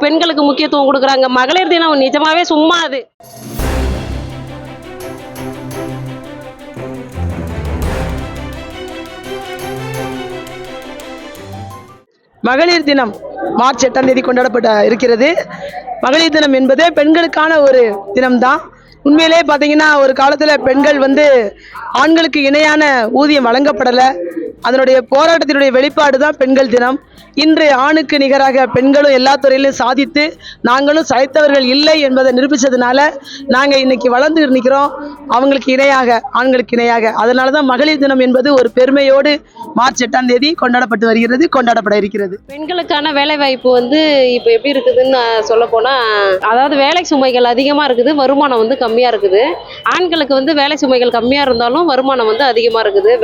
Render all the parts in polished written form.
பெண்களுக்கு முக்கியத்துவம் கொடுக்குறாங்க. மகளிர் தினம் நிஜமாவே சும்மா அது. மகளிர் தினம் மார்ச் 8ஆம் தேதி கொண்டாடப்பட இருக்கிறது. மகளிர் தினம் என்பது பெண்களுக்கான ஒரு தினம்தான். உண்மையிலே பார்த்தீங்கன்னா ஒரு காலத்தில் பெண்கள் ஆண்களுக்கு இணையான ஊதியம் வழங்கப்படலை. அதனுடைய போராட்டத்தினுடைய வெளிப்பாடு தான் பெண்கள் தினம். இன்று ஆணுக்கு நிகராக பெண்களும் எல்லா துறையிலும் சாதித்து நாங்களும் சளைத்தவர்கள் இல்லை என்பதை நிரூபித்ததுனால நாங்கள் இன்னைக்கு வளர்ந்து நிற்கிறோம், அவங்களுக்கு இணையாக, ஆண்களுக்கு இணையாக. அதனால தான் மகளிர் தினம் என்பது ஒரு பெருமையோடு மார்ச் 8ஆம் தேதி கொண்டாடப்பட இருக்கிறது. பெண்களுக்கான வேலை வாய்ப்பு இப்போ எப்படி இருக்குதுன்னு சொல்ல போனால், அதாவது வேலை சுமைகள் அதிகமாக இருக்குது, வருமானம் கம்மியாக இருக்குது. ஆண்களுக்கு வேலை சுமைகள் கம்மியாக இருந்தாலும் வருமானம் அதிகமாக இருக்குது.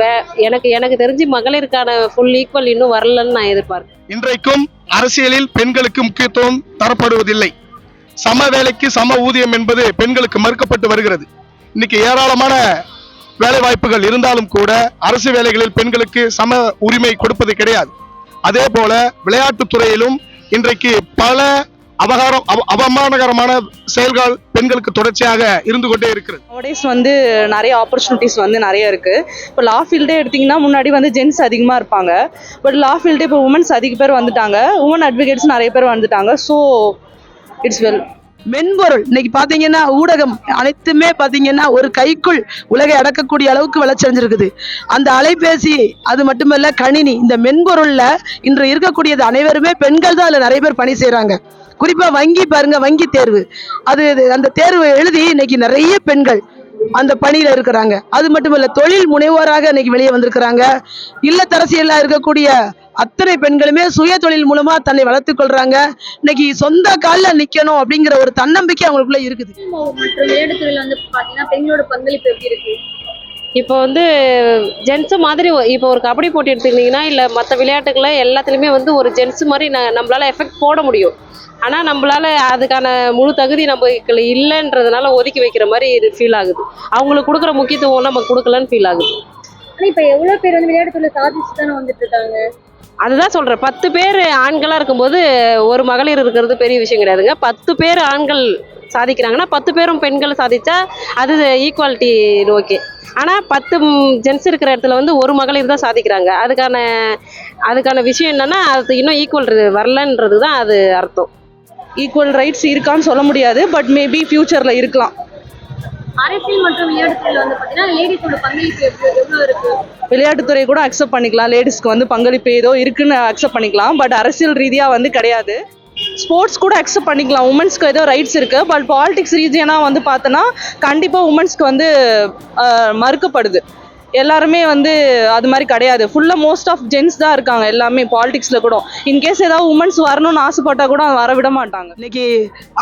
எனக்கு தெரிஞ்சு மகளிருக்கான ஃபுல் ஈக்குவல் இன்னும் வரலன்னு நான் எதிர்பார்க்கிறேன். இன்றைக்கும் அரசியலில் பெண்களுக்கு முக்கியத்துவம் தரப்படுவதில்லை. சம வேலைக்கு சம ஊதியம் என்பது பெண்களுக்கு மறுக்கப்பட்டு வருகிறது. இன்னைக்கு ஏராளமான வேலை வாய்ப்புகள் இருந்தாலும் கூட அரசு வேலைகளில் பெண்களுக்கு சம உரிமை கொடுப்பது கிடையாது. அதே போல விளையாட்டுத் துறையிலும் இன்றைக்கு பல அவமானகரமான செயல்கள் பெண்களுக்கு தொடர்ச்சியாக இருந்து கொண்டே இருக்கிறது. நிறைய ஆப்பர்ச்சுனிட்டிஸ் நிறைய இருக்கு. இப்போ லா ஃபீல்டே எடுத்தீங்கன்னா முன்னாடி ஜென்ஸ் அதிகமாக இருப்பாங்க. பட் லா ஃபீல்டே இப்போ உமன்ஸ் அதிக பேர் வந்துட்டாங்க. உமன் அட்வொகேட்ஸ் நிறைய பேர் வந்துட்டாங்க. So it's well. மென்பொருள் இன்னைக்கு பாத்தீங்கன்னா ஊடகம் அனைத்துமே பாத்தீங்கன்னா ஒரு கைக்குள் உலகை அடக்கக்கூடிய அளவுக்கு வளர்ச்சியடைஞ்சிருக்குது. அந்த அலைபேசி, அது மட்டுமல்ல கணினி, இந்த மென்பொருள்ல இன்று இருக்கக்கூடியது அனைவருமே பெண்கள் தான். அதுல நிறைய பேர் பணி செய்யறாங்க. குறிப்பா வங்கி பாருங்க, வங்கி தேர்வு, அந்த தேர்வு எழுதி இன்னைக்கு நிறைய பெண்கள் அந்த பணியில இருக்கிறாங்க. அது மட்டுமல்ல தொழில் முனைவோராக இன்னைக்கு வெளியே வந்திருக்கிறாங்க. இல்லத்தரசியலா இருக்கக்கூடிய அத்தனை பெண்களுமே சுய தொழில் மூலமா தன்னை வளர்த்துக் கொள்றாங்க. இன்னைக்கு சொந்த காலில் நிக்கணும் அப்படிங்கிற ஒரு தன்னம்பிக்கை அவங்களுக்குள்ள இருக்குது. பெண்களோட பங்களிப்பு எப்படி இருக்கு? இப்போ ஜென்ஸு மாதிரி இப்போ ஒரு கபடி போட்டி எடுத்துக்கிட்டிங்கன்னா, இல்லை மற்ற விளையாட்டுகளை எல்லாத்துலேயுமே ஒரு ஜென்ஸு மாதிரி நம்மளால் எஃபெக்ட் போட முடியும். ஆனால் நம்மளால் அதுக்கான முழு தகுதி நமக்கு இல்லைன்றதுனால ஒதுக்கி வைக்கிற மாதிரி ஃபீல் ஆகுது. அவங்களுக்கு கொடுக்குற முக்கியத்துவம் நமக்கு கொடுக்கலன்னு ஃபீல் ஆகுது. ஆனால் இப்போ எவ்வளோ பேர் விளையாட்டுல சாதிச்சு தானே வந்துட்டு இருக்காங்க. அதுதான் சொல்கிறேன், 10 பேர் ஆண்களாக இருக்கும்போது ஒரு மகளிர் இருக்கிறது பெரிய விஷயம் கிடையாதுங்க. 10 பேர் ஆண்கள் சாதிக்கிறாங்கன்னா 10 பேரும் பெண்கள் சாதிச்சா அது ஈக்குவாலிட்டி ஓகே. ஆனால் 10 ஜென்ஸ் இருக்கிற இடத்துல ஒரு மகளிர் தான் சாதிக்கிறாங்க. அதுக்கான விஷயம் என்னன்னா, அது இன்னும் ஈக்குவல் வரலன்றது தான் அது அர்த்தம். ஈக்குவல் ரைட்ஸ் இருக்கான்னு சொல்ல முடியாது, பட் மேபி ஃபியூச்சர்ல இருக்கலாம். அரசியல் மற்றும் விளையாட்டுத்துறையில் பார்த்தீங்கன்னா லேடிஸோட பங்களிப்பு எவ்வளோ இருக்கு? விளையாட்டுத்துறை கூட அக்செப்ட் பண்ணிக்கலாம், லேடிஸ்க்கு பங்களிப்பு ஏதோ இருக்குன்னு அக்செப்ட் பண்ணிக்கலாம். பட் அரசியல் ரீதியாக கிடையாது. ஸ்போர்ட்ஸ் கூட அக்செப்ட் பண்ணிக்கலாம், உமன்ஸ்க்கு ஏதோ ரைட்ஸ் இருக்கு. பட் பாலிடிக்ஸ் ரீஜியனாக பார்த்தோன்னா கண்டிப்பாக உமன்ஸ்க்கு மறுக்கப்படுது. எல்லாருமே அது மாதிரி கிடையாது. ஃபுல்லாக மோஸ்ட் ஆஃப் ஜென்ஸ் தான் இருக்காங்க எல்லாமே பாலிடிக்ஸில் கூட. இன்கேஸ் ஏதாவது உமன்ஸ் வரணும்னு ஆசைப்பட்டா கூட வர விட மாட்டாங்க. இன்னைக்கு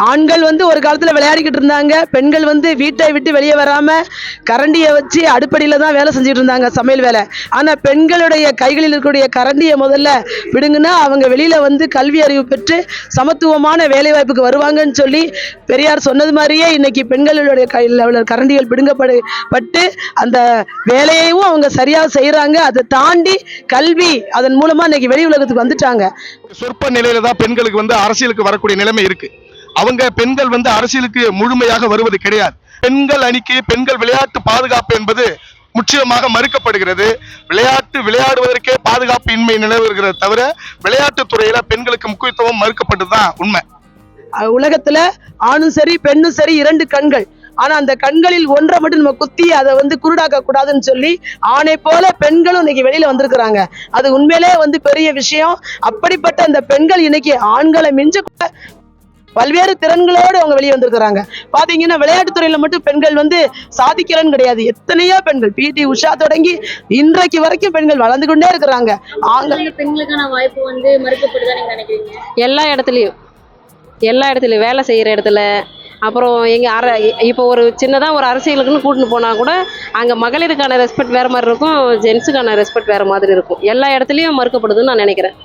ஆண்கள் ஒரு காலத்தில் விளையாடிக்கிட்டு இருந்தாங்க. பெண்கள் வீட்டை விட்டு வெளியே வராமல் கரண்டியை வச்சு அடுப்படியில் தான் வேலை செஞ்சுட்டு இருந்தாங்க, சமையல் வேலை. ஆனால் பெண்களுடைய கைகளில் இருக்கக்கூடிய கரண்டியை முதல்ல விடுங்கன்னா அவங்க வெளியில் கல்வி அறிவு பெற்று சமத்துவமான வேலை வாய்ப்புக்கு வருவாங்கன்னு சொல்லி பெரியார் சொன்னது மாதிரியே இன்னைக்கு பெண்களுடைய கையில் கரண்டிகள் பிடுங்கப்பட்டு அந்த வேலையை அவங்க சரியா செய்யறாங்க. அதை தாண்டி கல்வி, அதன் மூலமா இன்னைக்கு வெளி உலகத்துக்கு வந்துட்டாங்க. சொற்ப நிலையில தான் பெண்களுக்கு அரசியலுக்கு வரக்கூடிய நிலைமை இருக்கு. அவங்க பெண்கள் அரசியலுக்கு முழுமையாக வருவது கிடையாது. பெண்கள் அணிக்கு பெண்கள் விளையாட்டு பாதுகாப்பு என்பது முற்றிலுமாக மறுக்கப்படுகிறது. விளையாடுவதற்கே பாதுகாப்பு இன்மை நிலவுகிறது தவிர விளையாட்டு துறையில பெண்களுக்கு முக்கியத்துவம் மறுக்கப்பட்டதுதான் உண்மை. உலகத்துல ஆணும் சரி பெண்ணும் சரி 2 கண்கள். ஆனா அந்த கண்களில் ஒன்றை மட்டும் நம்ம குத்தி அதை குருடாக்க கூடாதுன்னு சொல்லி ஆணை போல பெண்களும் இன்னைக்கு வெளியில வந்திருக்கிறாங்க. அது உண்மையிலே பெரிய விஷயம். அப்படிப்பட்ட அந்த பெண்கள் இன்னைக்கு ஆண்களை மிஞ்ச பல்வேறு திறன்களோடு அவங்க வெளியே வந்திருக்கிறாங்க. பாத்தீங்கன்னா விளையாட்டுத்துறையில மட்டும் பெண்கள் சாதிக்கிறன்னு கிடையாது. எத்தனையோ பெண்கள், பிடி உஷா தொடங்கி இன்றைக்கு வரைக்கும் பெண்கள் வளர்ந்து கொண்டே இருக்கிறாங்க. பெண்களுக்கான வாய்ப்பு மறுக்கப்படுதா நீங்க நினைக்கிறீங்க? எல்லா இடத்துலையும் வேலை செய்யற இடத்துல, அப்புறம் இப்போ ஒரு சின்னதாக ஒரு அரசியலுக்குன்னு கூட்டின்னு போனால் கூட அங்கே மகளிருக்கான ரெஸ்பெக்ட் வேறு மாதிரி இருக்கும், ஜென்ஸுக்கான ரெஸ்பெக்ட் வேறு மாதிரி இருக்கும். எல்லா இடத்துலையும் மறுக்கப்படுதுன்னு நான் நினைக்கிறேன்.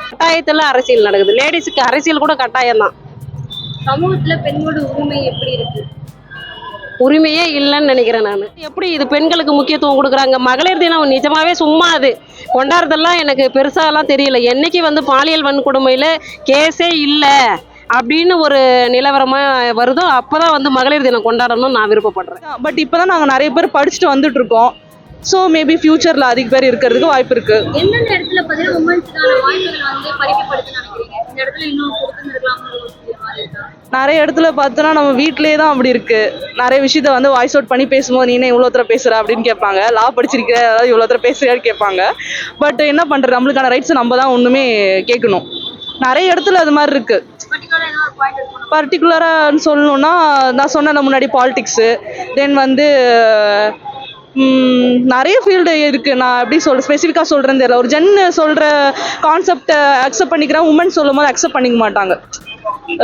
கட்டாயத்தில் அரசியல் நடக்குது. லேடிஸுக்கு அரசியல் கூட கட்டாயம்தான். சமூகத்தில் பெண்களோட உரிமை எப்படி இருக்கு? உரிமையே இல்லைன்னு நினைக்கிறேன் நான். எப்படி இது பெண்களுக்கு முக்கியத்துவம் கொடுக்குறாங்க? மகளிர் தினம் நிஜமாவே சும்மா அது கொண்டாடுறதெல்லாம் எனக்கு பெருசாலாம் தெரியல. என்னைக்கு பாலியல் வன்கொடுமையில் கேஸே இல்லை அப்படின்னு ஒரு நிலவரமா வருதோ அப்பதான் வந்து மகளிர் தினம் கொண்டாடணும்னு நான் விருப்பப்படுறேன். பட் இப்போதான் நாங்கள் நிறைய பேர் படிச்சுட்டு வந்துட்டு இருக்கோம். ஸோ மேபி ஃபியூச்சரில் அதிக பேர் இருக்கிறதுக்கு வாய்ப்பு இருக்கு. எந்தெந்த இடத்துல பார்த்தீங்கன்னா உமன்ஸுக்கான வாய்ப்புகள் வந்து பறிக்கப்படுதுன்னு நினைக்கிறீங்க? இந்த இடத்துல இன்னும் கொடுத்துருக்கலாம்னு இருக்கா? நிறைய இடத்துல பார்த்தோன்னா நம்ம வீட்டிலேயே தான் அப்படி இருக்கு. நிறைய விஷயத்த வந்து வாய்ஸ் அவுட் பண்ணி பேசும்போது நீ என்ன இவ்வளோ தூரம் பேசுற அப்படின்னு கேட்பாங்க. லா படிச்சிருக்கிற அதாவது இவ்வளோ தூரம் பேசுறியான்னு கேட்பாங்க. பட் என்ன பண்ணுறது, நம்மளுக்கான ரைட்ஸை நம்ம தான் ஒன்றுமே கேட்கணும். நிறைய இடத்துல அது மாதிரி இருக்கு. பர்டிகுலராக ஏதாவது ஒரு பாயிண்ட் இருக்கணும். பர்டிகுலராக சொல்லணும்னா நான் சொன்ன முன்னாடி பாலிடிக்ஸு, தென் வந்து நிறைய ஃபீல்டு இருக்குது. நான் எப்படி ஸ்பெசிஃபிக்காக சொல்கிறேன்னு தெரியல. ஒரு ஜென் சொல்கிற கான்செப்டை அக்செப்ட் பண்ணிக்கிறேன், உமன் சொல்லும் போது அக்செப்ட் பண்ணிக்க மாட்டாங்க.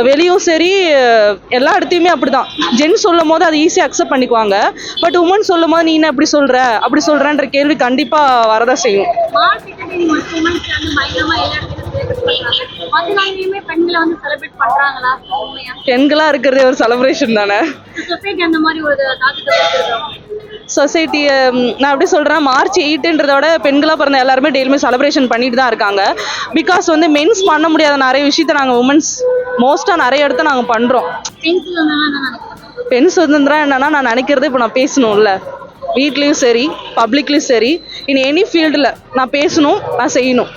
வெளியும் சரி எல்லா இடத்தையுமே அப்படிதான். ஜென் சொல்லும் போது அதை ஈஸியாக அக்செப்ட் பண்ணிக்குவாங்க. பட் உமன் சொல்லும் போது நீ என்ன அப்படி சொல்கிறன்ற கேள்வி கண்டிப்பாக வரதான் செய்யும். மார்க்கெட்டிங் மற்றும் உமன்ஸ் வந்து பயங்கரமா எல்லா இடத்துலையும் செலிப்ரேட் பண்றாங்க. மற்ற நாள்லயுமே பெண்களை வந்து செலிப்ரேட் பண்றாங்களா? உண்மையா? பெண்களாக இருக்கிறதே ஒரு செலிப்ரேஷன் தானே. சொசைட்டி அந்த மாதிரி ஒரு தாக்கத்தை கொடுத்துருக்காங்க. சொசைட்டி நான் எப்படி சொல்கிறேன், March 8ன்றதோட பெண்களாக பிறந்த எல்லாருமே டெய்லியுமே செலிப்ரேஷன் பண்ணிட்டு தான் இருக்காங்க. பிகாஸ் வந்து மென்ஸ் பண்ண முடியாத நிறைய விஷயத்த நாங்கள் உமன்ஸ் மோஸ்ட்டாக நிறைய இடத்த நாங்கள் பண்ணுறோம். பெண் சுதந்திரம் என்ன நினைக்கிறீங்க? பெண் சுதந்திரம் என்னன்னா, நான் நினைக்கிறது இப்போ நான் பேசணும்ல, வீட்லேயும் சரி பப்ளிக்லேயும் சரி இன் எனி ஃபீல்டில் நான் பேசணும், நான் செய்யணும்.